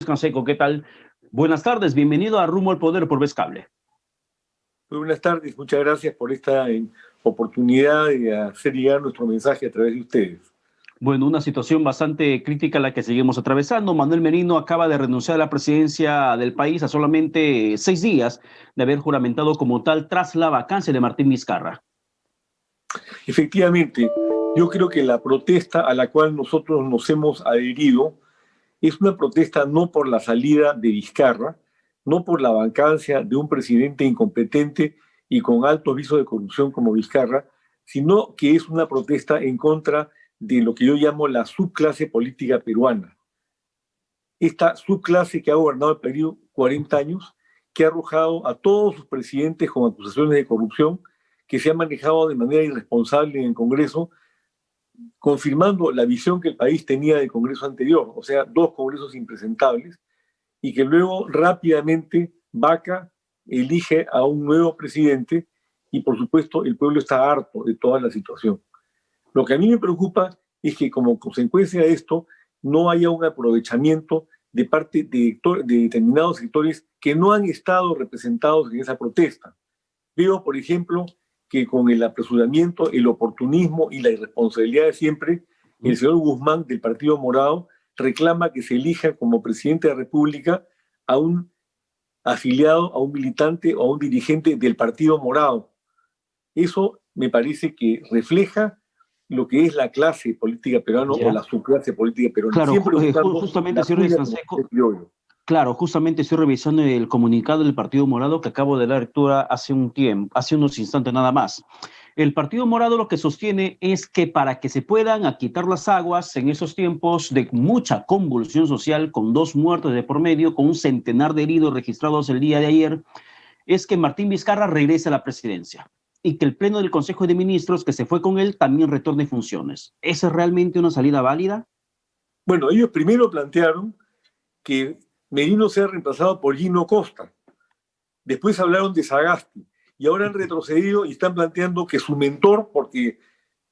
Canseco, ¿qué tal? Buenas tardes, bienvenido a Rumbo al Poder por Vez Cable. Muy buenas tardes, muchas gracias por esta oportunidad de hacer llegar nuestro mensaje a través de ustedes. Bueno, una situación bastante crítica la que seguimos atravesando. Manuel Merino acaba de renunciar a la presidencia del país a solamente 6 días de haber juramentado como tal tras la vacancia de Martín Vizcarra. Efectivamente, yo creo que la protesta a la cual nosotros nos hemos adherido es una protesta no por la salida de Vizcarra, no por la vacancia de un presidente incompetente y con altos visos de corrupción como Vizcarra, sino que es una protesta en contra de lo que yo llamo la subclase política peruana. Esta subclase que ha gobernado el Perú 40 años, que ha arrojado a todos sus presidentes con acusaciones de corrupción, que se ha manejado de manera irresponsable en el Congreso, confirmando la visión que el país tenía del Congreso anterior, o sea, 2 congresos impresentables, y que luego rápidamente Vaca elige a un nuevo presidente y por supuesto el pueblo está harto de toda la situación. Lo que a mí me preocupa es que como consecuencia de esto no haya un aprovechamiento de parte de determinados sectores que no han estado representados en esa protesta. Veo, por ejemplo, que con el apresuramiento, el oportunismo y la irresponsabilidad de siempre, el señor Guzmán del Partido Morado reclama que se elija como presidente de la República a un afiliado, a un militante o a un dirigente del Partido Morado. Eso me parece que refleja lo que es la clase política peruana o la subclase política peruana. Claro, Siempre buscando justamente, la señor suya Canseco, como claro, justamente estoy revisando el comunicado del Partido Morado que acabo de dar lectura hace unos instantes nada más. El Partido Morado lo que sostiene es que para que se puedan aquitar las aguas en esos tiempos de mucha convulsión social, con 2 muertos de por medio, con un centenar de heridos registrados el día de ayer, es que Martín Vizcarra regrese a la presidencia y que el Pleno del Consejo de Ministros, que se fue con él, también retorne funciones. ¿Esa es realmente una salida válida? Bueno, ellos primero plantearon que Merino sea reemplazado por Gino Costa. Después hablaron de Sagasti. Y ahora han retrocedido y están planteando que su mentor, porque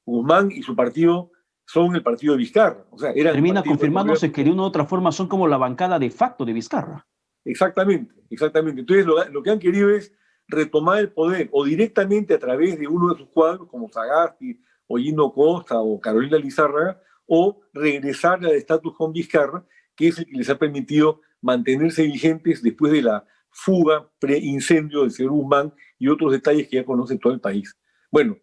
Guzmán y su partido son el partido de Vizcarra. O sea, eran Termina partidos de confirmándose que de gobierno. una u otra forma son como la bancada de facto de Vizcarra. Exactamente, exactamente. Entonces lo que han querido es retomar el poder o directamente a través de uno de sus cuadros, como Sagasti o Gino Costa o Carolina Lizárraga, o regresar al estatus con Vizcarra, que es el que les ha permitido mantenerse vigentes después de la fuga pre-incendio del señor Guzmán y otros detalles que ya conoce todo el país. Bueno,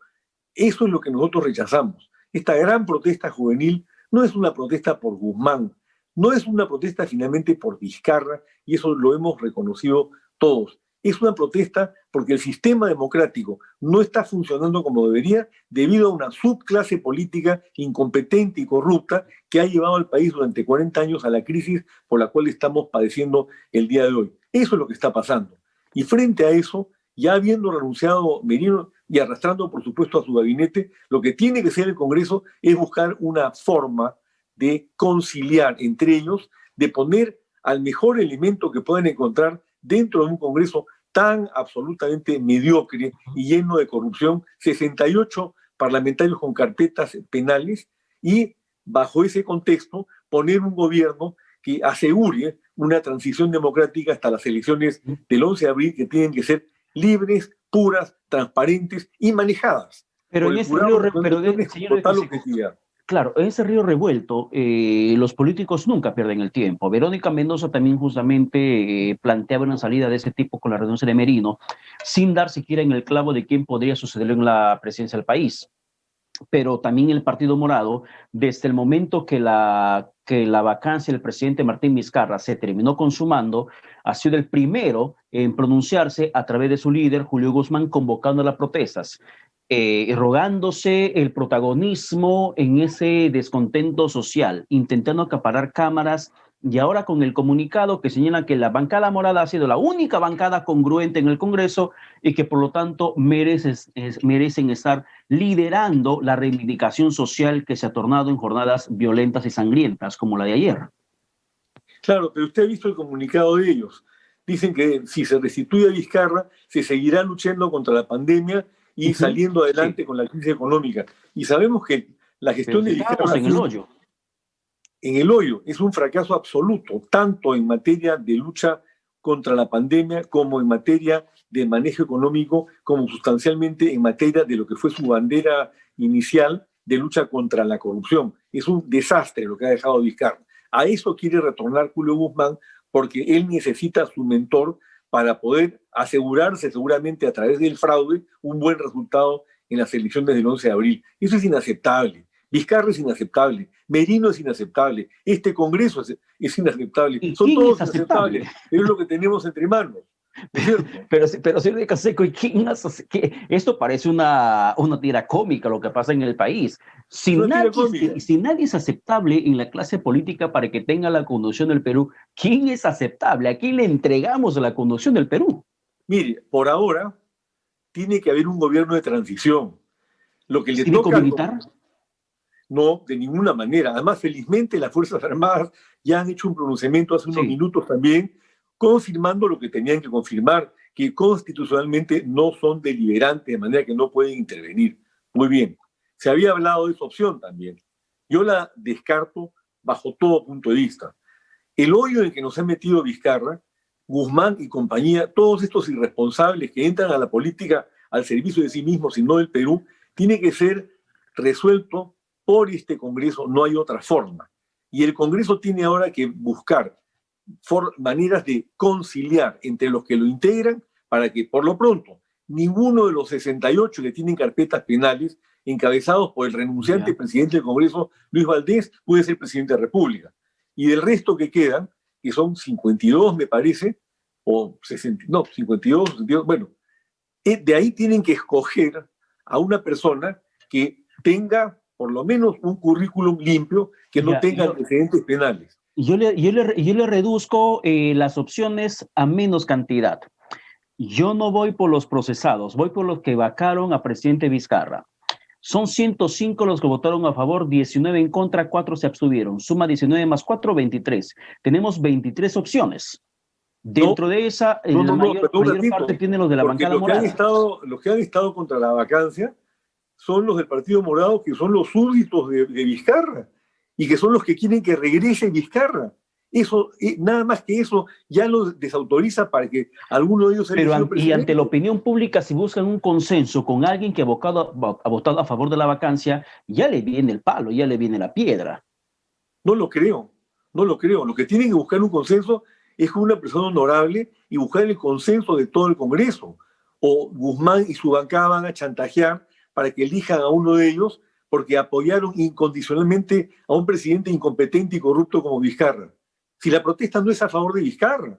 eso es lo que nosotros rechazamos. Esta gran protesta juvenil no es una protesta por Guzmán, no es una protesta finalmente por Vizcarra, y eso lo hemos reconocido todos. Es una protesta porque el sistema democrático no está funcionando como debería debido a una subclase política incompetente y corrupta que ha llevado al país durante 40 años a la crisis por la cual estamos padeciendo el día de hoy. Eso es lo que está pasando. Y frente a eso, ya habiendo renunciado Merino y arrastrando, por supuesto, a su gabinete, lo que tiene que hacer el Congreso es buscar una forma de conciliar entre ellos, de poner al mejor elemento que puedan encontrar dentro de un Congreso tan absolutamente mediocre y lleno de corrupción, 68 parlamentarios con carpetas penales, y bajo ese contexto poner un gobierno que asegure una transición democrática hasta las elecciones del 11 de abril, que tienen que ser libres, puras, transparentes y manejadas Pero por en el ese jurado río, de elecciones con señor total Canseco, objetividad. claro, en ese río revuelto, los políticos nunca pierden el tiempo. Verónica Mendoza también justamente planteaba una salida de ese tipo con la renuncia de Merino, sin dar siquiera en el clavo de quién podría sucederlo en la presidencia del país. Pero también el Partido Morado, desde el momento que la vacancia del presidente Martín Vizcarra se terminó consumando, ha sido el primero en pronunciarse a través de su líder, Julio Guzmán, convocando a las protestas, rogándose el protagonismo en ese descontento social, intentando acaparar cámaras, y ahora con el comunicado que señala que la bancada morada ha sido la única bancada congruente en el Congreso y que por lo tanto merecen estar liderando la reivindicación social que se ha tornado en jornadas violentas y sangrientas como la de ayer. Claro, pero usted ha visto el comunicado de ellos. Dicen que si se restituye a Vizcarra, se seguirá luchando contra la pandemia y saliendo adelante con la crisis económica. Y sabemos que la Pero gestión si de estábamos Vizcarra ha en el sido... hoyo. en el hoyo. Es un fracaso absoluto, tanto en materia de lucha contra la pandemia como en materia de manejo económico, como sustancialmente en materia de lo que fue su bandera inicial de lucha contra la corrupción. Es un desastre lo que ha dejado Vizcarra. A eso quiere retornar Julio Guzmán porque él necesita a su mentor para poder asegurarse seguramente a través del fraude un buen resultado en las elecciones del 11 de abril. Eso es inaceptable. Vizcarra es inaceptable, Merino es inaceptable, este Congreso es inaceptable, ¿Y son quién todos es aceptable? inaceptables, pero es lo que tenemos entre manos, ¿no es cierto? Pero señor Canseco, ¿y quién hace que esto parece una tira cómica lo que pasa en el país? Es una tira cómica. Si nadie es aceptable en la clase política para que tenga la conducción del Perú, ¿quién es aceptable? ¿A quién le entregamos la conducción del Perú? Mire, por ahora tiene que haber un gobierno de transición. Lo que le toca al ¿Cívico-militar? Congreso, no, de ninguna manera. Además, felizmente las Fuerzas Armadas ya han hecho un pronunciamiento hace unos Sí. minutos también, confirmando lo que tenían que confirmar, que constitucionalmente no son deliberantes, de manera que no pueden intervenir. Muy bien. Se había hablado de esa opción también. Yo la descarto bajo todo punto de vista. El hoyo en que nos ha metido Vizcarra, Guzmán y compañía, todos estos irresponsables que entran a la política al servicio de sí mismos y no del Perú, tiene que ser resuelto por este Congreso, no hay otra forma. Y el Congreso tiene ahora que buscar maneras de conciliar entre los que lo integran para que, por lo pronto, ninguno de los 68 que tienen carpetas penales, encabezados por el renunciante presidente del Congreso, Luis Valdés, puede ser presidente de la República. Y del resto que quedan, que son 52, me parece, o 60, no, 52, 62, bueno, de ahí tienen que escoger a una persona que tenga por lo menos un currículum limpio, que no tenga antecedentes penales. Yo le reduzco las opciones a menos cantidad. Yo no voy por los procesados, voy por los que vacaron a presidente Vizcarra. Son 105 los que votaron a favor, 19 en contra, 4 se abstuvieron. Suma 19 más 4, 23. Tenemos 23 opciones. Dentro de esa, la mayor parte tiene los de la bancada morada. Los que han estado contra la vacancia son los del Partido Morado, que son los súbditos de Vizcarra y que son los que quieren que regrese Vizcarra. Eso, nada más que eso, ya lo desautoriza para que alguno de ellos sea presidente. Y ante la opinión pública, si buscan un consenso con alguien que ha votado a favor de la vacancia, ya le viene el palo, ya le viene la piedra. No lo creo, no lo creo. Lo que tienen que buscar un consenso es con una persona honorable y buscar el consenso de todo el Congreso. O Guzmán y su bancada van a chantajear para que elijan a uno de ellos porque apoyaron incondicionalmente a un presidente incompetente y corrupto como Vizcarra. Si la protesta no es a favor de Vizcarra,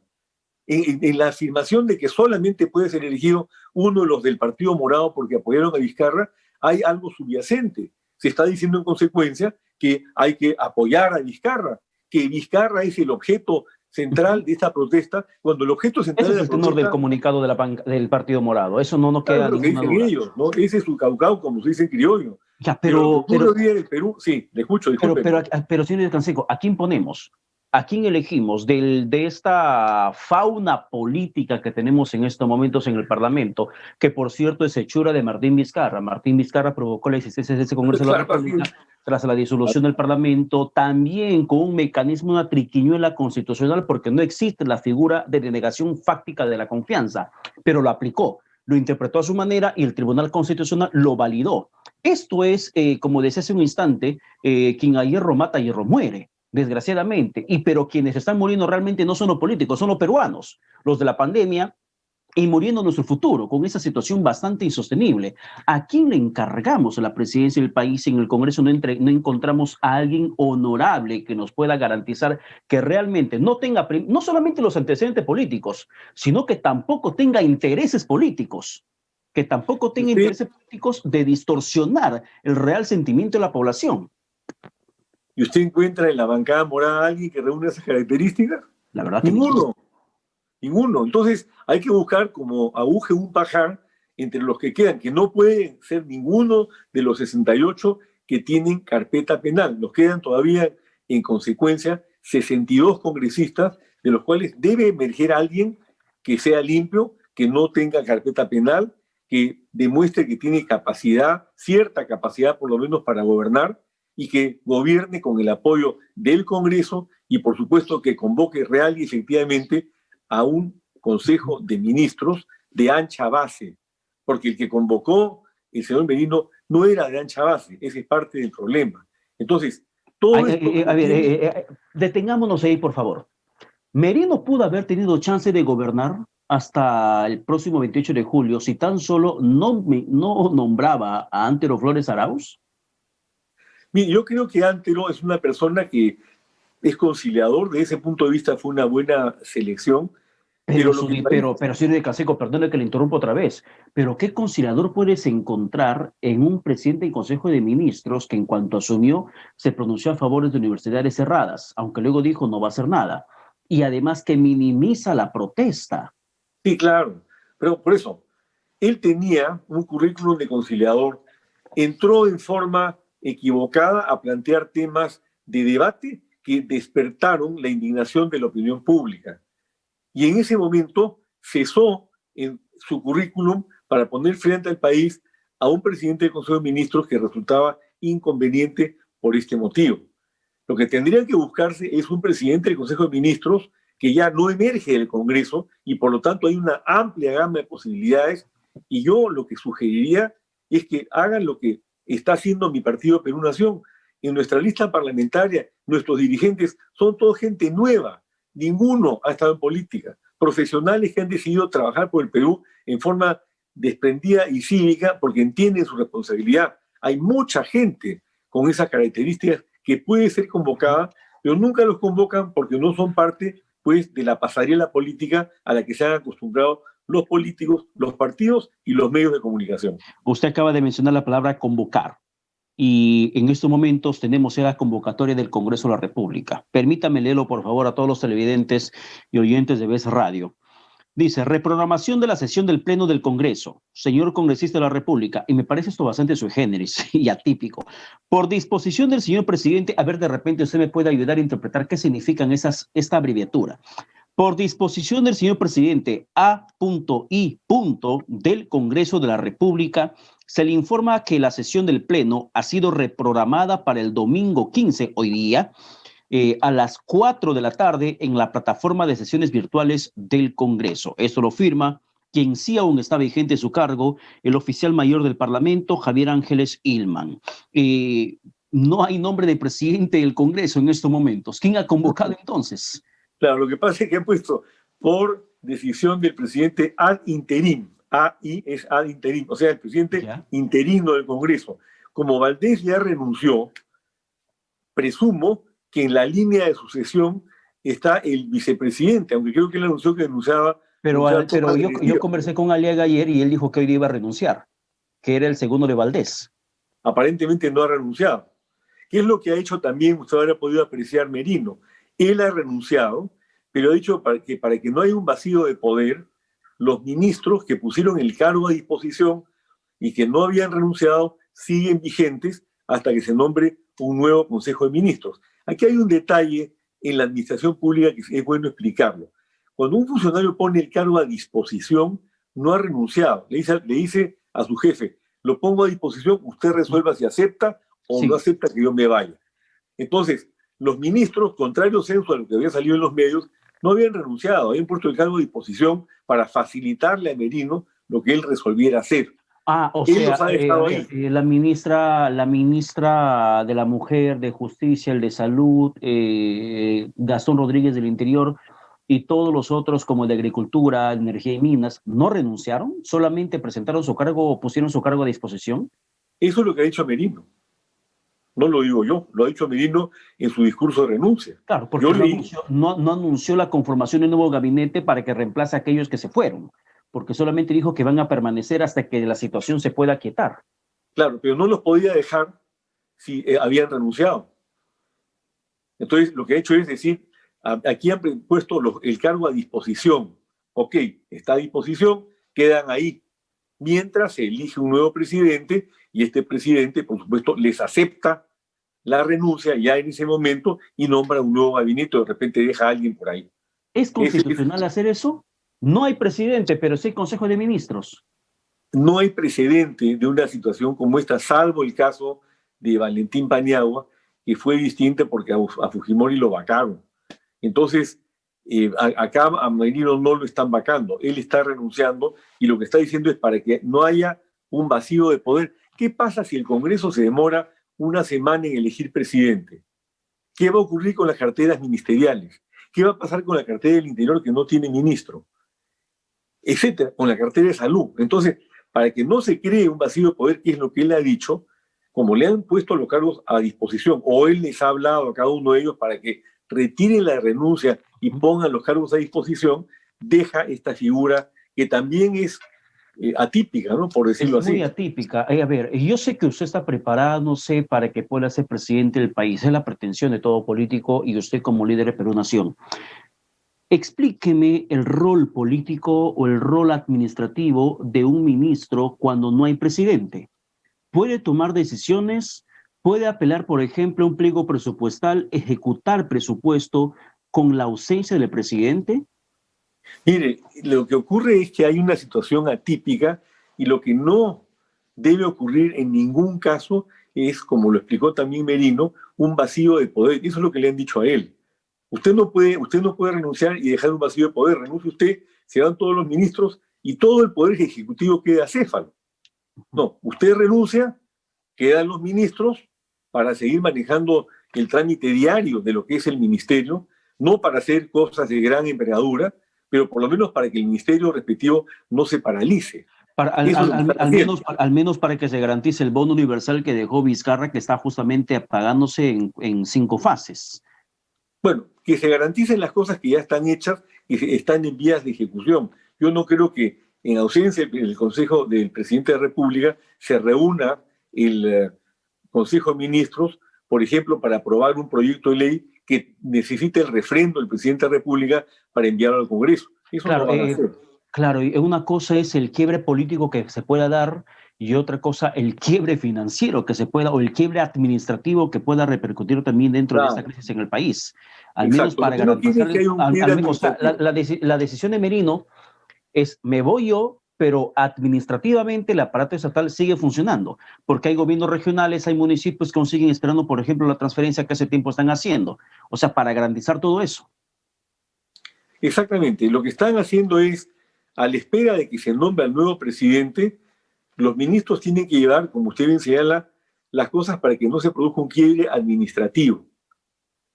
en la afirmación de que solamente puede ser elegido uno de los del Partido Morado porque apoyaron a Vizcarra, hay algo subyacente. Se está diciendo en consecuencia que hay que apoyar a Vizcarra, que Vizcarra es el objeto central de esta protesta, cuando el objeto central de la protesta... Ese es el tenor del comunicado del Partido Morado, eso no nos queda ninguna duda. Ellos, ¿no? Ese es su caucao, como se dice en criollo. Ya, pero en el Perú, sí, le escucho, disculpe. Pero señor Canseco, ¿a quién ponemos? ¿A quién elegimos de esta fauna política que tenemos en estos momentos en el Parlamento? Que, por cierto, es hechura de Martín Vizcarra. Martín Vizcarra provocó la existencia de ese Congreso de la República tras la disolución del Parlamento, también con un mecanismo, una triquiñuela constitucional, porque no existe la figura de denegación fáctica de la confianza, pero lo aplicó, lo interpretó a su manera y el Tribunal Constitucional lo validó. Esto es, como decía hace un instante, quien a hierro mata, a hierro muere. Desgraciadamente, pero quienes están muriendo realmente no son los políticos, son los peruanos, los de la pandemia, y muriendo nuestro futuro, con esa situación bastante insostenible. ¿A quién le encargamos la presidencia del país? En el Congreso no encontramos a alguien honorable que nos pueda garantizar que realmente no tenga, no solamente los antecedentes políticos, sino que tampoco tenga intereses políticos, intereses políticos de distorsionar el real sentimiento de la población. ¿Y usted encuentra en la bancada morada a alguien que reúne esas características? La verdad que ninguno. Entonces hay que buscar como aguje un pajar entre los que quedan, que no pueden ser ninguno de los 68 que tienen carpeta penal. Nos quedan todavía, en consecuencia, 62 congresistas, de los cuales debe emerger alguien que sea limpio, que no tenga carpeta penal, que demuestre que tiene capacidad, cierta capacidad por lo menos para gobernar, y que gobierne con el apoyo del Congreso y por supuesto que convoque real y efectivamente a un Consejo de Ministros de ancha base, porque el que convocó el señor Merino no era de ancha base, ese es parte del problema. Entonces, todo esto... Detengámonos ahí, por favor. Merino pudo haber tenido chance de gobernar hasta el próximo 28 de julio si tan solo no nombraba a Antero Flores Arauz. Mire, yo creo que Antero es una persona que es conciliador, de ese punto de vista fue una buena selección. Pero señor de Canseco, perdone que le interrumpo otra vez, pero ¿qué conciliador puedes encontrar en un presidente del Consejo de Ministros que en cuanto asumió se pronunció a favor de universidades cerradas, aunque luego dijo no va a hacer nada, y además que minimiza la protesta? Sí, claro, pero por eso, él tenía un currículum de conciliador, entró en forma equivocada a plantear temas de debate que despertaron la indignación de la opinión pública. Y en ese momento cesó en su currículum para poner frente al país a un presidente del Consejo de Ministros que resultaba inconveniente por este motivo. Lo que tendría que buscarse es un presidente del Consejo de Ministros que ya no emerge del Congreso y por lo tanto hay una amplia gama de posibilidades y yo lo que sugeriría es que hagan lo que está haciendo mi partido Perú Nación. En nuestra lista parlamentaria, nuestros dirigentes son toda gente nueva, ninguno ha estado en política, profesionales que han decidido trabajar por el Perú en forma desprendida y cívica porque entienden su responsabilidad. Hay mucha gente con esas características que puede ser convocada, pero nunca los convocan porque no son parte pues, de la pasarela política a la que se han acostumbrado los políticos, los partidos y los medios de comunicación. Usted acaba de mencionar la palabra convocar. Y en estos momentos tenemos ya la convocatoria del Congreso de la República. Permítame leerlo, por favor, a todos los televidentes y oyentes de BES Radio. Dice, reprogramación de la sesión del Pleno del Congreso. Señor Congresista de la República, y me parece esto bastante sui generis y atípico. Por disposición del señor presidente, a ver, de repente usted me puede ayudar a interpretar qué significan esta abreviatura. Por disposición del señor presidente A.I. del Congreso de la República, se le informa que la sesión del Pleno ha sido reprogramada para el domingo 15, hoy día, a las 4 de la tarde en la plataforma de sesiones virtuales del Congreso. Esto lo firma quien sí aún está vigente en su cargo, el oficial mayor del Parlamento, Javier Ángeles Hillman. No hay nombre de presidente del Congreso en estos momentos. ¿Quién ha convocado entonces? Claro, lo que pasa es que han puesto por decisión del presidente ad interim. AI es ad interim, o sea, el presidente interino del Congreso. Como Valdés ya renunció, presumo que en la línea de sucesión está el vicepresidente, aunque creo que él anunció que renunciaba. Pero yo conversé con Aliaga ayer y él dijo que hoy iba a renunciar, que era el segundo de Valdés. Aparentemente no ha renunciado. ¿Qué es lo que ha hecho también, usted habrá podido apreciar, Merino? Él ha renunciado, pero ha dicho para que no haya un vacío de poder, los ministros que pusieron el cargo a disposición y que no habían renunciado siguen vigentes hasta que se nombre un nuevo Consejo de Ministros. Aquí hay un detalle en la administración pública que es bueno explicarlo. Cuando un funcionario pone el cargo a disposición, no ha renunciado. Le dice a su jefe, lo pongo a disposición, usted resuelva si acepta o no acepta que yo me vaya. Entonces, los ministros, contrario censo a lo que había salido en los medios, no habían renunciado, habían puesto el cargo a disposición para facilitarle a Merino lo que él resolviera hacer. O sea, la ministra de la Mujer, de Justicia, el de Salud, Gastón Rodríguez del Interior y todos los otros como el de Agricultura, Energía y Minas, ¿no renunciaron? ¿Solamente presentaron su cargo o pusieron su cargo a disposición? Eso es lo que ha dicho Merino. No lo digo yo, lo ha dicho Merino en su discurso de renuncia. Claro, porque no anunció la conformación de un nuevo gabinete para que reemplace a aquellos que se fueron, porque solamente dijo que van a permanecer hasta que la situación se pueda aquietar. Claro, pero no los podía dejar si habían renunciado. Entonces, lo que ha hecho es decir, aquí han puesto el cargo a disposición. Ok, está a disposición, quedan ahí. Mientras se elige un nuevo presidente y este presidente, por supuesto, les acepta la renuncia ya en ese momento y nombra un nuevo gabinete, de repente deja a alguien por ahí. ¿Es constitucional hacer eso? No hay presidente, pero sí hay Consejo de Ministros. No hay precedente de una situación como esta, salvo el caso de Valentín Paniagua, que fue distinta porque a Fujimori lo vacaron. Entonces, acá a Merino no lo están vacando, él está renunciando y lo que está diciendo es para que no haya un vacío de poder. ¿Qué pasa si el Congreso se demora una semana en elegir presidente? ¿Qué va a ocurrir con las carteras ministeriales? ¿Qué va a pasar con la cartera del Interior que no tiene ministro? Etcétera, con la cartera de salud. Entonces, para que no se cree un vacío de poder, que es lo que él ha dicho, como le han puesto los cargos a disposición, o él les ha hablado a cada uno de ellos para que retiren la renuncia y pongan los cargos a disposición, deja esta figura que también es atípica, ¿no? Por decirlo así. Es muy atípica. A ver, yo sé que usted está preparado, no sé, para que pueda ser presidente del país. Es la pretensión de todo político y usted como líder de Perú Nación. Explíqueme el rol político o el rol administrativo de un ministro cuando no hay presidente. ¿Puede tomar decisiones? ¿Puede apelar, por ejemplo, a un pliego presupuestal, ejecutar presupuesto con la ausencia del presidente? Mire, lo que ocurre es que hay una situación atípica y lo que no debe ocurrir en ningún caso es, como lo explicó también Merino, un vacío de poder. Eso es lo que le han dicho a él. Usted no puede renunciar y dejar un vacío de poder. Renuncia usted, se van todos los ministros y todo el poder ejecutivo queda acéfalo. No, usted renuncia, quedan los ministros para seguir manejando el trámite diario de lo que es el ministerio, no para hacer cosas de gran envergadura, pero por lo menos para que el ministerio respectivo no se paralice. Al menos para que se garantice el bono universal que dejó Vizcarra, que está justamente pagándose en 5 fases. Bueno, que se garanticen las cosas que ya están hechas y están en vías de ejecución. Yo no creo que en ausencia del Consejo del Presidente de la República se reúna el Consejo de Ministros, por ejemplo, para aprobar un proyecto de ley que necesite el refrendo del Presidente de la República para enviarlo al Congreso. Eso claro, no van a hacer. Claro, y una cosa es el quiebre político que se pueda dar y otra cosa el quiebre financiero que se pueda, o el quiebre administrativo que pueda repercutir también dentro de esta crisis en el país. Al menos para garantizar, o sea, la decisión de Merino es me voy yo, pero administrativamente el aparato estatal sigue funcionando, porque hay gobiernos regionales, hay municipios que aún siguen esperando, por ejemplo, la transferencia que hace tiempo están haciendo. O sea, para garantizar todo eso. Exactamente. Lo que están haciendo es, a la espera de que se nombre al nuevo presidente, los ministros tienen que llevar, como usted bien señala, las cosas para que no se produzca un quiebre administrativo.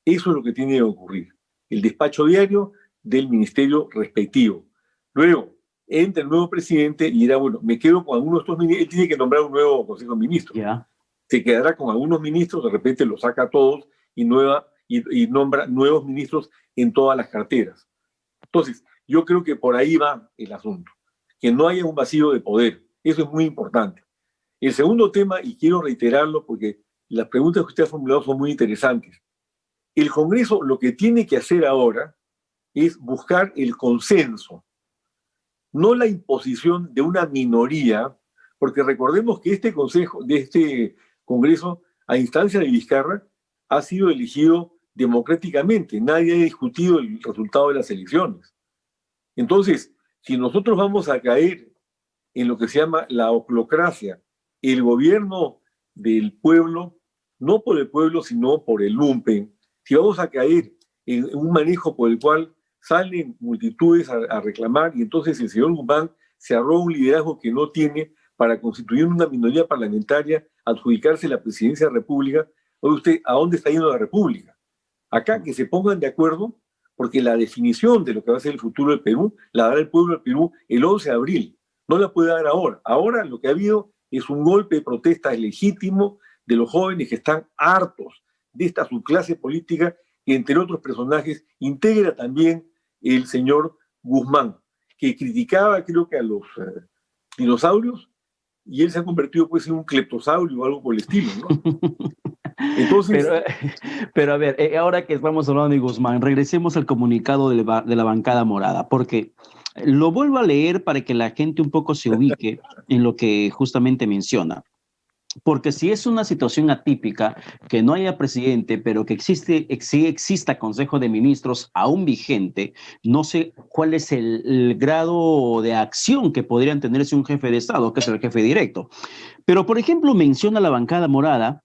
Eso es lo que tiene que ocurrir. El despacho diario del ministerio respectivo. Luego, entra el nuevo presidente y dirá, bueno, me quedo con algunos de estos ministros. Él tiene que nombrar un nuevo Consejo de Ministros. Yeah. Se quedará con algunos ministros, de repente los saca a todos y nombra nuevos ministros en todas las carteras. Entonces, yo creo que por ahí va el asunto. Que no haya un vacío de poder. Eso es muy importante. El segundo tema, y quiero reiterarlo porque las preguntas que usted ha formulado son muy interesantes. El Congreso lo que tiene que hacer ahora es buscar el consenso, no la imposición de una minoría, porque recordemos que este Congreso, a instancia de Vizcarra, ha sido elegido democráticamente. Nadie ha discutido el resultado de las elecciones. Entonces, si nosotros vamos a caer en lo que se llama la oclocracia, el gobierno del pueblo, no por el pueblo, sino por el lumpen, si vamos a caer en un manejo por el cual salen multitudes a reclamar y entonces el señor Guzmán se arroga un liderazgo que no tiene para constituir una minoría parlamentaria, adjudicarse la presidencia de la República, oye usted, ¿a dónde está yendo la República? Acá que se pongan de acuerdo, porque la definición de lo que va a ser el futuro del Perú la dará el pueblo del Perú el 11 de abril. No la puede dar ahora. Ahora lo que ha habido es un golpe de protesta legítimo de los jóvenes que están hartos de esta subclase política que, entre otros personajes, integra también el señor Guzmán, que criticaba, creo que a los dinosaurios, y él se ha convertido pues en un cleptosaurio o algo por el estilo, ¿no? Entonces, pero a ver, ahora que estamos hablando de Guzmán, regresemos al comunicado de la bancada morada, porque lo vuelvo a leer para que la gente un poco se ubique en lo que justamente menciona. Porque si es una situación atípica, que no haya presidente, pero que exista Consejo de Ministros aún vigente, no sé cuál es el grado de acción que podrían tener si un jefe de Estado, que es el jefe directo. Pero, por ejemplo, menciona la bancada morada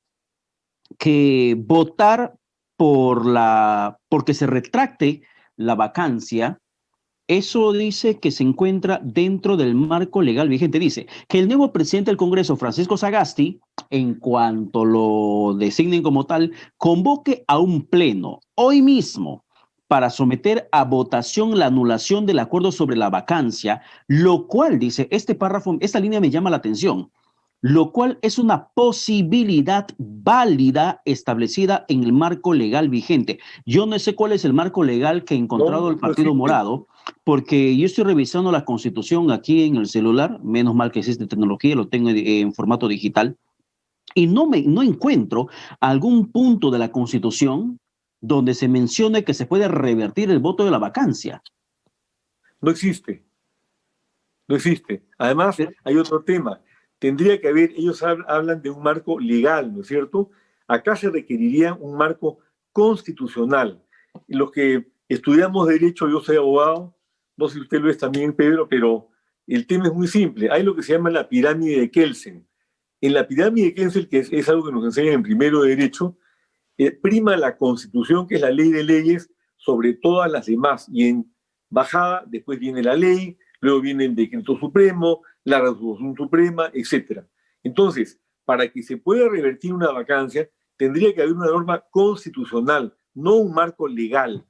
que votar porque se retracte la vacancia, eso dice que se encuentra dentro del marco legal vigente. Dice que el nuevo presidente del Congreso, Francisco Sagasti, en cuanto lo designen como tal, convoque a un pleno hoy mismo para someter a votación la anulación del acuerdo sobre la vacancia, lo cual, dice este párrafo, esta línea me llama la atención, lo cual es una posibilidad válida establecida en el marco legal vigente. Yo no sé cuál es el marco legal que ha encontrado el No Partido existe. Morado, porque yo estoy revisando la Constitución aquí en el celular, menos mal que existe tecnología, lo tengo en formato digital, y no encuentro algún punto de la Constitución donde se mencione que se puede revertir el voto de la vacancia. No existe. No existe. Además, Pero, hay otro tema. Tendría que haber, ellos hablan de un marco legal, ¿no es cierto? Acá se requeriría un marco constitucional. Los que estudiamos derecho, yo soy abogado, no sé si usted lo es también, Pedro, pero el tema es muy simple. Hay lo que se llama la pirámide de Kelsen. En la pirámide de Kelsen, que es algo que nos enseñan en primero de derecho, prima la constitución, que es la ley de leyes, sobre todas las demás. Y en bajada, después viene la ley, luego viene el decreto supremo, la resolución suprema, etcétera. Entonces, para que se pueda revertir una vacancia, tendría que haber una norma constitucional, no un marco legal.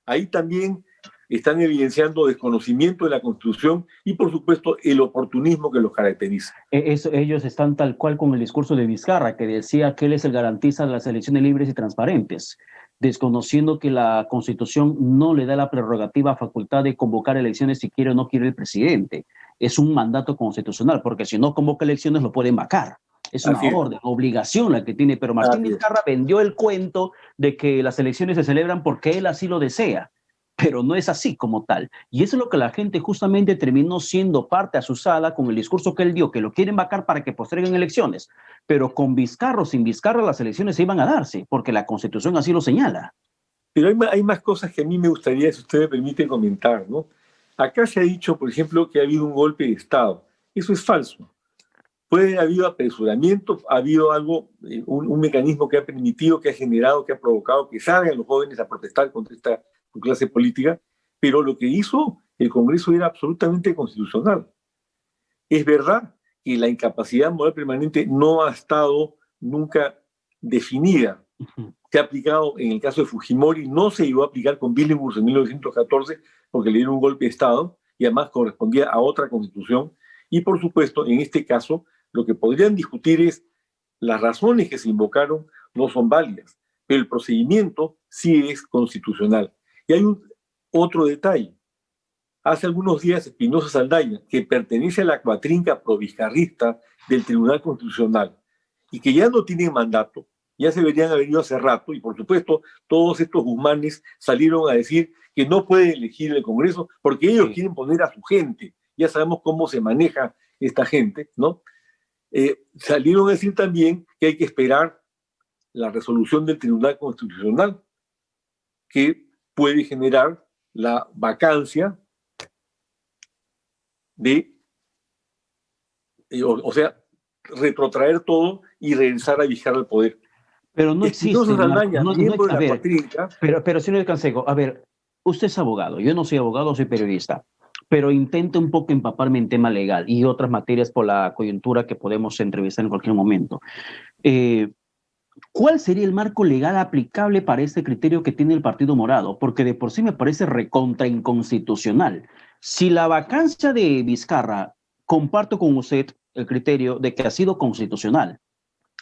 Ahí también están evidenciando desconocimiento de la Constitución y, por supuesto, el oportunismo que los caracteriza. ellos están tal cual con el discurso de Vizcarra, que decía que él es el garantista de las elecciones libres y transparentes, desconociendo que la Constitución no le da la prerrogativa, facultad de convocar elecciones si quiere o no quiere el presidente. Es un mandato constitucional, porque si no convoca elecciones lo pueden vacar. Es una Así es, orden, obligación la que tiene, pero Martín así es. Vizcarra vendió el cuento de que las elecciones se celebran porque él así lo desea, pero no es así como tal. Y eso es lo que la gente justamente terminó siendo parte asusada con el discurso que él dio, que lo quieren vacar para que posterguen elecciones, pero con Vizcarra o sin Vizcarra las elecciones se iban a darse, porque la Constitución así lo señala. Pero hay más cosas que a mí me gustaría, si usted me permite, comentar, ¿no? Acá se ha dicho, por ejemplo, que ha habido un golpe de Estado. Eso es falso. Puede haber habido apresuramiento, ha habido algo, un mecanismo que ha permitido, que ha generado, que ha provocado que salgan los jóvenes a protestar contra esta clase política, pero lo que hizo el Congreso era absolutamente constitucional. Es verdad que la incapacidad moral permanente no ha estado nunca definida. Se ha aplicado en el caso de Fujimori, no se llegó a aplicar con Billinghurst en 1914 porque le dieron un golpe de Estado y además correspondía a otra constitución. Y por supuesto, en este caso, lo que podrían discutir es las razones que se invocaron no son válidas, pero el procedimiento sí es constitucional. Y hay otro detalle. Hace algunos días, Espinosa Saldaña, que pertenece a la cuatrinca provizcarrista del Tribunal Constitucional y que ya no tiene mandato, ya se deberían haber ido hace rato, y por supuesto, todos estos Guzmanes salieron a decir que no pueden elegir el Congreso porque ellos Sí. quieren poner a su gente. Ya sabemos cómo se maneja esta gente, ¿no? Salieron a decir también que hay que esperar la resolución del Tribunal Constitucional, que puede generar la vacancia de o sea, retrotraer todo y regresar a vigilar el poder. Pero no Espinosa existe, Marco, Saldaña, miembro de a la ver, cuatrinca, señor Canseco, a ver, usted es abogado, yo no soy abogado, soy periodista, pero intente un poco empaparme en tema legal y otras materias por la coyuntura que podemos entrevistar en cualquier momento. Eh, ¿Cuál sería el marco legal aplicable para este criterio que tiene el Partido Morado? Porque de por sí me parece recontra inconstitucional. Si la vacancia de Vizcarra, comparto con usted el criterio de que ha sido constitucional,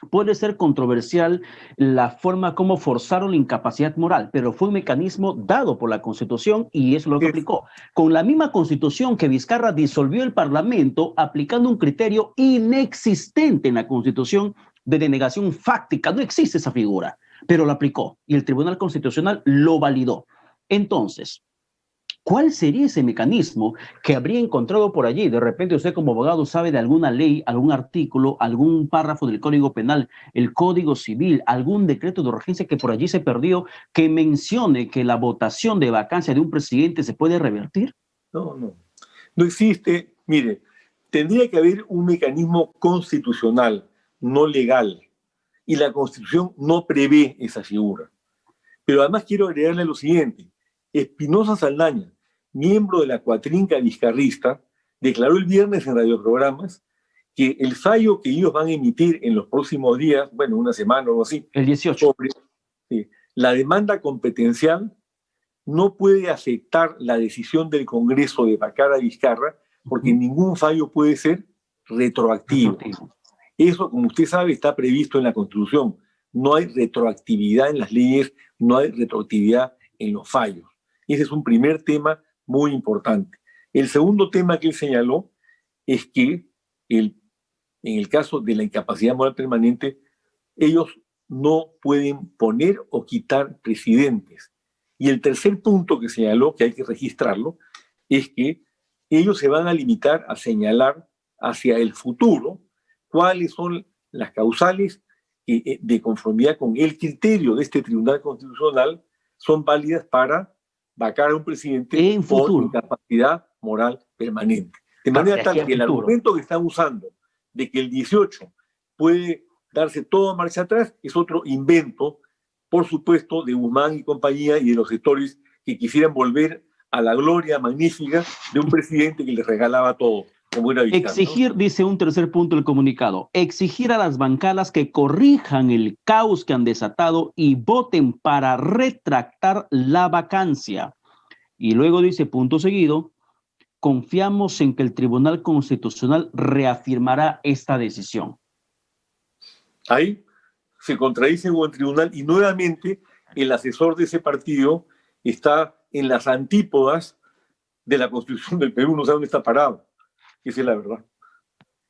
puede ser controversial la forma como forzaron la incapacidad moral, pero fue un mecanismo dado por la Constitución y eso es lo que es, aplicó. Con la misma Constitución que Vizcarra disolvió el Parlamento, aplicando un criterio inexistente en la Constitución de denegación fáctica. No existe esa figura, pero lo aplicó y el Tribunal Constitucional lo validó. Entonces, ¿cuál sería ese mecanismo que habría encontrado por allí? De repente usted como abogado sabe de alguna ley, algún artículo, algún párrafo del Código Penal, el Código Civil, algún decreto de urgencia que por allí se perdió, que mencione que la votación de vacancia de un presidente se puede revertir. no, no existe. Mire, tendría que haber un mecanismo constitucional, no legal, y la Constitución no prevé esa figura. Pero además quiero agregarle lo siguiente. Espinosa Saldaña, miembro de la cuatrinca vizcarrista, declaró el viernes en radioprogramas que el fallo que ellos van a emitir en los próximos días, bueno, una semana o algo así, El 18. sobre la demanda competencial no puede afectar la decisión del Congreso de vacar a Vizcarra, porque ningún fallo puede ser retroactivo. Eso, como usted sabe, está previsto en la Constitución. No hay retroactividad en las leyes, no hay retroactividad en los fallos. Ese es un primer tema muy importante. El segundo tema que él señaló es que en el caso de la incapacidad moral permanente, ellos no pueden poner o quitar presidentes. Y el tercer punto que señaló, que hay que registrarlo, es que ellos se van a limitar a señalar hacia el futuro cuáles son las causales que, de conformidad con el criterio de este Tribunal Constitucional, son válidas para vacar a un presidente por incapacidad moral permanente. De manera tal que el argumento que están usando de que el 18 puede darse todo a marcha atrás es otro invento, por supuesto, de Guzmán y compañía y de los sectores que quisieran volver a la gloria magnífica de un presidente que les regalaba todo. Como era Vizcarra, exigir, ¿no? Dice un tercer punto del comunicado, exigir a las bancadas que corrijan el caos que han desatado y voten para retractar la vacancia. Y luego dice, punto seguido, confiamos en que el Tribunal Constitucional reafirmará esta decisión. Ahí se contradice con el tribunal y nuevamente el asesor de ese partido está en las antípodas de la Constitución del Perú, no sabe dónde está parado. Esa es la verdad.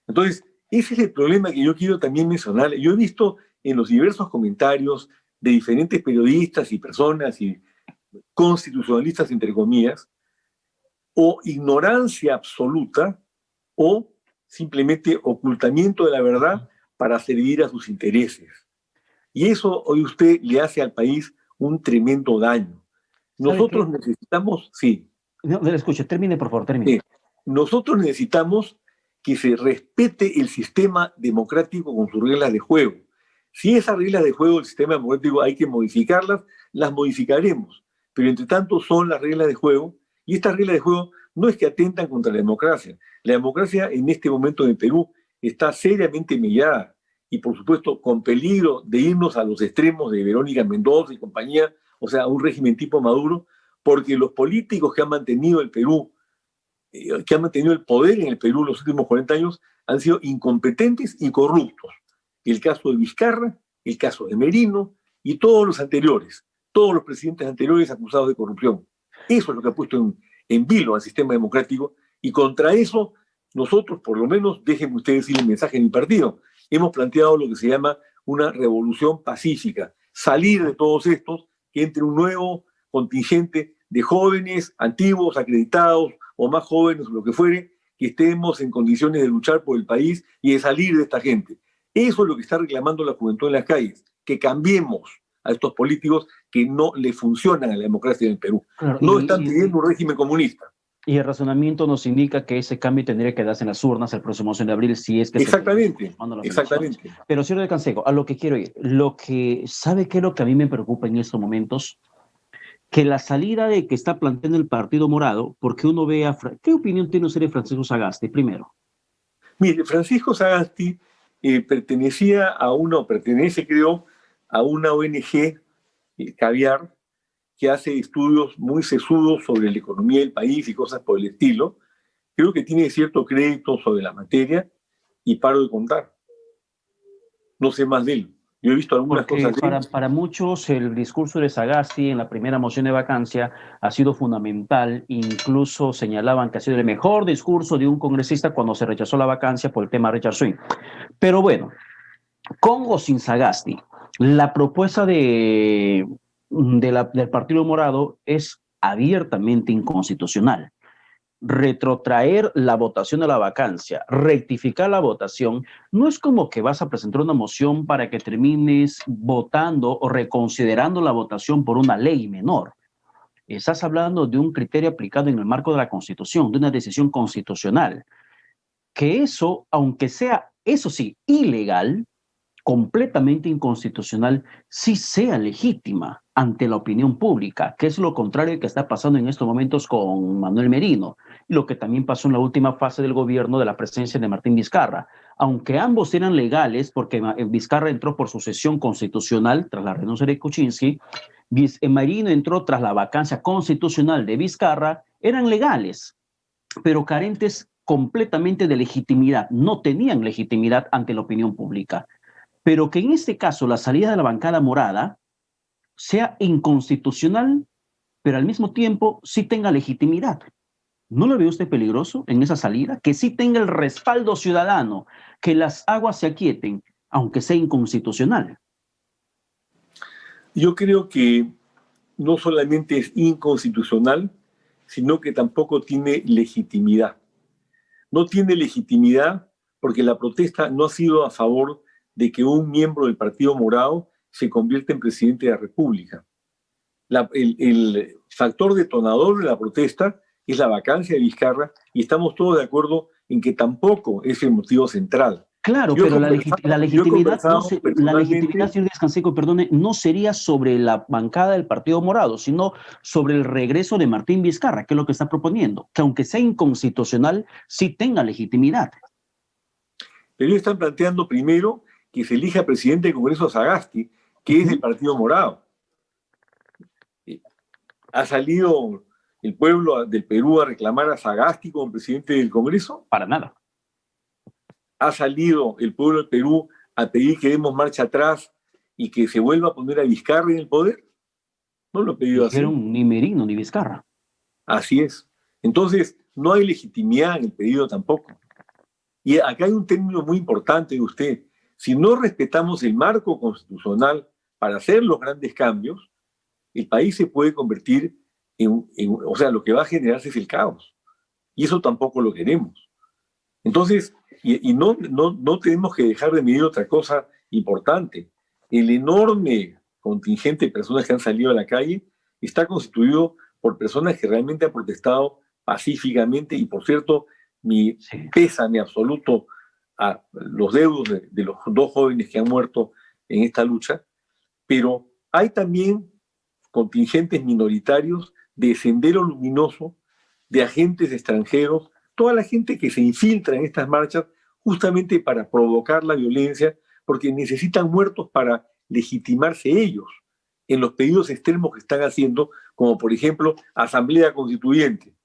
Entonces, ese es el problema que yo quiero también mencionar. Yo he visto en los diversos comentarios de diferentes periodistas y personas y constitucionalistas, entre comillas, o ignorancia absoluta o simplemente ocultamiento de la verdad para servir a sus intereses. Y eso hoy usted le hace al país un tremendo daño. Nosotros necesitamos, sí. No, le escucho, termine, por favor, termine. Sí. Nosotros necesitamos que se respete el sistema democrático con sus reglas de juego. Si esas reglas de juego del sistema democrático hay que modificarlas, las modificaremos. Pero entre tanto son las reglas de juego, y estas reglas de juego no es que atentan contra la democracia. La democracia en este momento en Perú está seriamente mediada y por supuesto con peligro de irnos a los extremos de Verónica Mendoza y compañía, o sea, un régimen tipo Maduro, porque los políticos que han mantenido el Perú, que han mantenido el poder en el Perú en los últimos 40 años, han sido incompetentes y corruptos. El caso de Vizcarra, el caso de Merino y todos los anteriores, todos los presidentes anteriores acusados de corrupción. Eso es lo que ha puesto en vilo al sistema democrático, y contra eso nosotros, por lo menos, déjenme ustedes decir el mensaje en mi partido, hemos planteado lo que se llama una revolución pacífica, salir de todos estos, que entre un nuevo contingente de jóvenes, antiguos, acreditados o más jóvenes, lo que fuere, que estemos en condiciones de luchar por el país y de salir de esta gente. Eso es lo que está reclamando la juventud en las calles, que cambiemos a estos políticos que no le funcionan a la democracia en el Perú. Claro, no están pidiendo un régimen comunista. Y el razonamiento nos indica que ese cambio tendría que darse en las urnas el próximo 11 de abril, si es que exactamente, exactamente. Pero, señor de Canseco, a lo que quiero ir, ¿sabe qué es lo que a mí me preocupa en estos momentos? Que la salida de que está planteando el Partido Morado, porque uno ve a... ¿Qué opinión tiene usted de Francisco Sagasti, primero? Mire, Francisco Sagasti pertenece, creo, a una ONG, Caviar, que hace estudios muy sesudos sobre la economía del país y cosas por el estilo. Creo que tiene cierto crédito sobre la materia y paro de contar. No sé más de él. Yo he visto algunas cosas de él. Para muchos el discurso de Sagasti en la primera moción de vacancia ha sido fundamental. Incluso señalaban que ha sido el mejor discurso de un congresista cuando se rechazó la vacancia por el tema Richard Swing. Pero bueno, con o sin Sagasti, la propuesta del Partido Morado es abiertamente inconstitucional. Retrotraer la votación de la vacancia, rectificar la votación, no es como que vas a presentar una moción para que termines votando o reconsiderando la votación por una ley menor. Estás hablando de un criterio aplicado en el marco de la Constitución, de una decisión constitucional. Que eso, aunque sea, eso sí, ilegal, completamente inconstitucional sí sea legítima ante la opinión pública, que es lo contrario que está pasando en estos momentos con Manuel Merino, y lo que también pasó en la última fase del gobierno de la presencia de Martín Vizcarra. Aunque ambos eran legales, porque Vizcarra entró por sucesión constitucional tras la renuncia de Kuczynski, Merino entró tras la vacancia constitucional de Vizcarra, eran legales, pero carentes completamente de legitimidad, no tenían legitimidad ante la opinión pública. Pero que en este caso la salida de la bancada morada sea inconstitucional, pero al mismo tiempo sí tenga legitimidad. ¿No lo ve usted peligroso en esa salida? Que sí tenga el respaldo ciudadano, que las aguas se aquieten, aunque sea inconstitucional. Yo creo que no solamente es inconstitucional, sino que tampoco tiene legitimidad. No tiene legitimidad porque la protesta no ha sido a favor de que un miembro del Partido Morado se convierta en presidente de la República. El factor detonador de la protesta es la vacancia de Vizcarra y estamos todos de acuerdo en que tampoco es el motivo central. Claro, Yo he pero conversado la legitimidad, personalmente. señor Díaz Canseco, perdone, no sería sobre la bancada del Partido Morado, sino sobre el regreso de Martín Vizcarra, que es lo que está proponiendo, que aunque sea inconstitucional, sí tenga legitimidad. Pero ellos están planteando primero que se elija presidente del Congreso a Sagasti, que es del Partido Morado. ¿Ha salido el pueblo del Perú a reclamar a Sagasti como presidente del Congreso? Para nada. ¿Ha salido el pueblo del Perú a pedir que demos marcha atrás y que se vuelva a poner a Vizcarra en el poder? No lo ha pedido así. Dijeron ni Merino ni Vizcarra. Así es. Entonces, no hay legitimidad en el pedido tampoco. Y acá hay un término muy importante de usted. Si no respetamos el marco constitucional para hacer los grandes cambios, el país se puede convertir o sea, lo que va a generarse es el caos. Y eso tampoco lo queremos. Entonces, no tenemos que dejar de medir otra cosa importante. El enorme contingente de personas que han salido a la calle está constituido por personas que realmente han protestado pacíficamente y, por cierto, mi pésame absoluto a los deudos de los dos jóvenes que han muerto en esta lucha, pero hay también contingentes minoritarios de Sendero Luminoso, de agentes extranjeros, toda la gente que se infiltra en estas marchas justamente para provocar la violencia, porque necesitan muertos para legitimarse ellos en los pedidos extremos que están haciendo, como por ejemplo Asamblea Constituyente.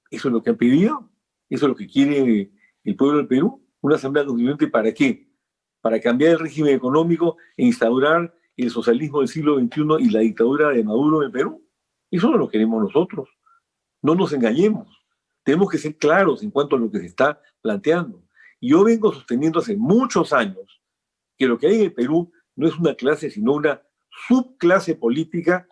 ¿Eso es lo que han pedido? ¿Eso es lo que quiere el pueblo del Perú? ¿Una Asamblea Constituyente para qué? Para cambiar el régimen económico e instaurar el socialismo del siglo XXI y la dictadura de Maduro en el Perú. Eso no lo queremos nosotros. No nos engañemos. Tenemos que ser claros en cuanto a lo que se está planteando. Y yo vengo sosteniendo hace muchos años que lo que hay en el Perú no es una clase, sino una subclase política,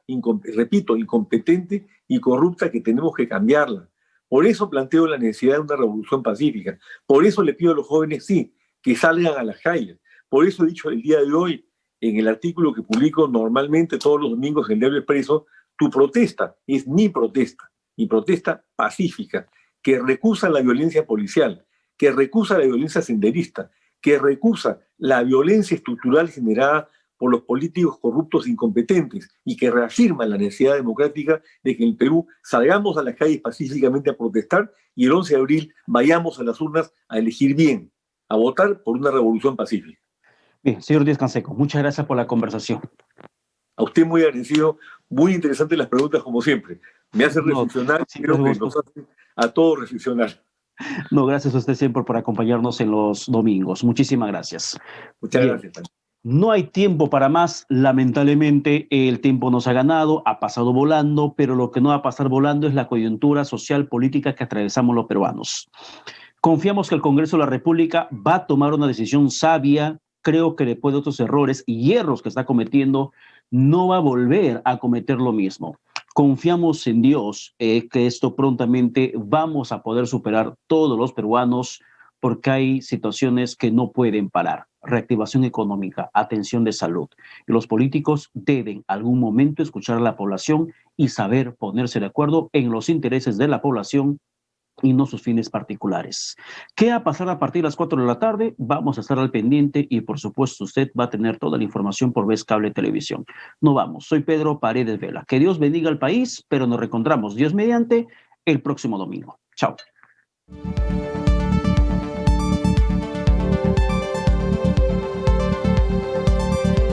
repito, incompetente y corrupta que tenemos que cambiarla. Por eso planteo la necesidad de una revolución pacífica. Por eso le pido a los jóvenes, sí, que salgan a las calles. Por eso he dicho el día de hoy, en el artículo que publico normalmente todos los domingos en el Diario Expreso, tu protesta es mi protesta pacífica, que recusa la violencia policial, que recusa la violencia senderista, que recusa la violencia estructural generada por los políticos corruptos e incompetentes y que reafirma la necesidad democrática de que en el Perú salgamos a las calles pacíficamente a protestar y el 11 de abril vayamos a las urnas a elegir bien, a votar por una revolución pacífica. Bien, señor Díaz Canseco, muchas gracias por la conversación. A usted muy agradecido, muy interesantes las preguntas como siempre. Me hace reflexionar, creo que nos hace a todos reflexionar. No, gracias a usted siempre por acompañarnos en los domingos. Muchísimas gracias. Muchas gracias. No hay tiempo para más, lamentablemente el tiempo nos ha ganado, ha pasado volando, pero lo que no va a pasar volando es la coyuntura social política que atravesamos los peruanos. Confiamos que el Congreso de la República va a tomar una decisión sabia. Creo que después de otros errores y hierros que está cometiendo, no va a volver a cometer lo mismo. Confiamos en Dios que esto prontamente vamos a poder superar todos los peruanos, porque hay situaciones que no pueden parar. Reactivación económica, atención de salud. Y los políticos deben algún momento escuchar a la población y saber ponerse de acuerdo en los intereses de la población y no sus fines particulares. ¿Qué va a pasar a partir de las 4 de la tarde? Vamos a estar al pendiente y por supuesto usted va a tener toda la información por Vez Cable Televisión. No vamos, soy Pedro Paredes Vela. Que Dios bendiga al país, pero nos reencontramos, Dios mediante, el próximo domingo. Chao.